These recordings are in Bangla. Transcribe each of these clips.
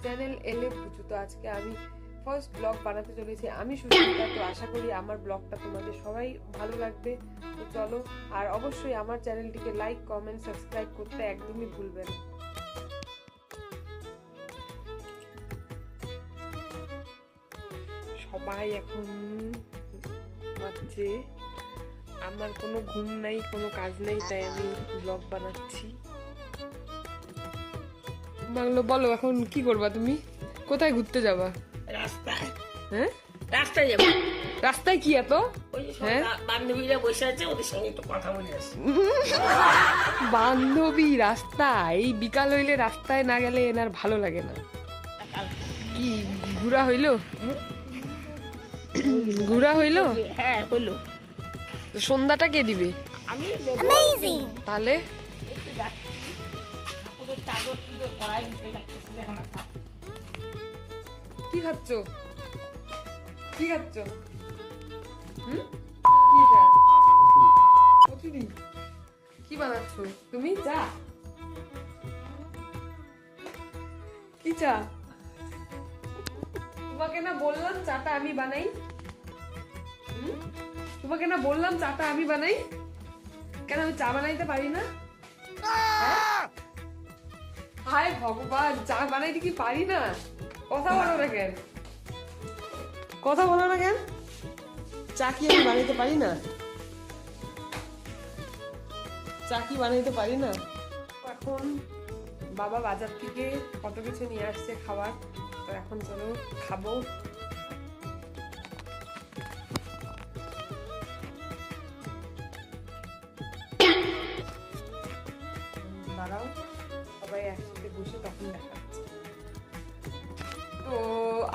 চ্যানেল এলে পুচু। তো আজকে আমি ফার্স্ট ব্লগ বানাতে চলেছি আমি সুস্মিতা। তো আশা করি আমার ব্লগটা তোমাদের সবাই ভালো লাগবে। তো চলো, আর অবশ্যই আমার চ্যানেলটিকে লাইক, কমেন্ট, সাবস্ক্রাইব করতে একদমই ভুলবে না। সবাই এখন ঘুমাচ্ছে, আমার কোনো ঘুম নাই, কোনো কাজ নেই, তাই আমি ব্লগ বানাচ্ছি। বাংলো বলো, এখন কি করবা তুমি? কোথায় ঘুরতে যাবা? রাস্তায়। হ্যাঁ, রাস্তায় যাবো। রাস্তায় কি এত? ওই যে সব হ্যাঁ? বান্ধবীরা বসে আছে, ওদের সঙ্গে একটু কথা বলে আসি। বান্ধবী রাস্তায়? এই বিকাল হইলে রাস্তায় না গেলে এনার ভালো লাগে না। কি ঘুরা হইলো? ঘুরা হইলো? হ্যাঁ হলো। তো সন্ধ্যাটা কে দিবে? আমি তাহলে চাদর তুদর করাই দিতে যাচ্ছি এখন। কি খাচ্ছ? কি খাচ্ছ? কি এটা? কচুরি? কি বানাচ্ছ তুমি? চা? কি চা? তোমাকে না বললাম চাটা আমি বানাই? তোমাকে না বললাম চাটা আমি বানাই? কেন আমি চা বানাইতে পারি না? হ্যাঁ? হায় ভগবান, চা বানাইতে কি পারি না? কথা বলো না কেন? কথা বলো না কেন? চা কি আমি বানাইতে পারি না? চা কি বানাইতে পারি না? এখন বাবা বাজার থেকে কত কিছু নিয়ে আসছে খাবার, তো এখন চলো খাবো। দাঁড়াও, সবাই একসাথে বসে তখন দেখা যাচ্ছে। তো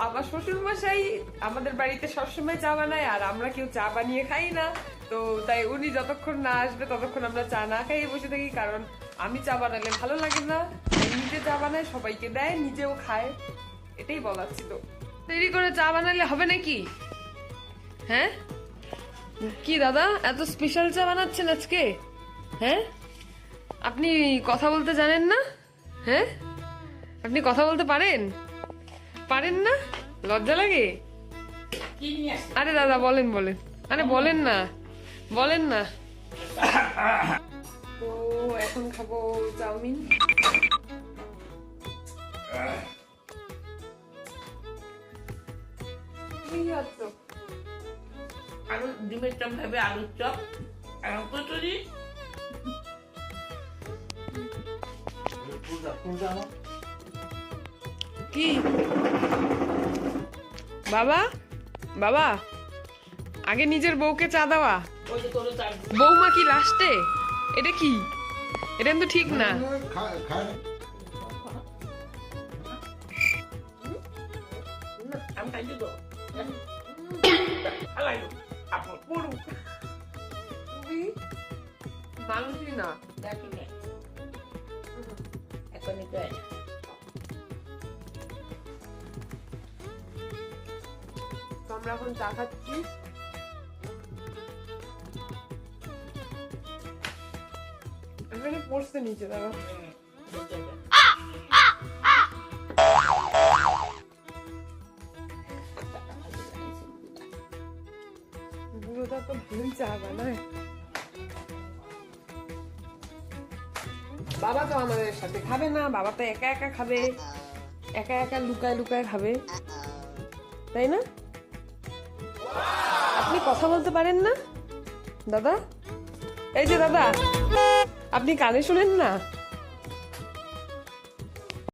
আমার শ্বশুর মশাই আমাদের বাড়িতে সবসময় চা বানায়, আর আমরা কেউ চা বানিয়ে খাই না। তো তাই উনি যতক্ষণ না আসবে ততক্ষণ আমরা চা না খাইয়ে বসে থাকি, কারণ আমি চা বানালে ভালো লাগে না। নিজে চা বানায়, সবাইকে দেয়, নিজেও খায়, এটাই বলার ছিল। দেরি করে চা বানালে হবে নাকি? হ্যাঁ কি দাদা, এত স্পেশাল চা বানাচ্ছেন আজকে? হ্যাঁ, আপনি কথা বলতে জানেন না? হ্যাঁ, আপনি কথা বলতে পারেন? পারেন না? লজ্জা লাগে? কি নিয়ে আসি? আরে দাদা বলেন বলেন, আরে বলেন না, বলেন না। তো এখন খাবো চাউমিন। কি খাচ্ছ? আলু ডিমের চপ ভাবে, আলুর চপ, এখন কচুরি। কি বাবা, বাবা আগে নিজের বউকে চা দেওয়া, ওই যে তোর চা। বৌমা কি লাস্টে? এটা কি? এটা কিন্তু ঠিক না। আমি খাই দিব। খালাই দেবো। আপন পুরু। তুমি মানুষই না। দেখি নে। এখনই তো এটা। তো আমরা এখন চা খাচ্ছি। এখানে পড়ছে নিচে, দাঁড়া। বুড়োটা তো ভালোই চা বানায়। বাবা তো আমাদের সাথে খাবে না, বাবা তো একা একা খাবে, একা একা লুকায় লুকায় খাবে, তাই না? আপনি কথা বলতে পারেন না দাদা? এই যে দাদা, আপনি কানে শোনেন না?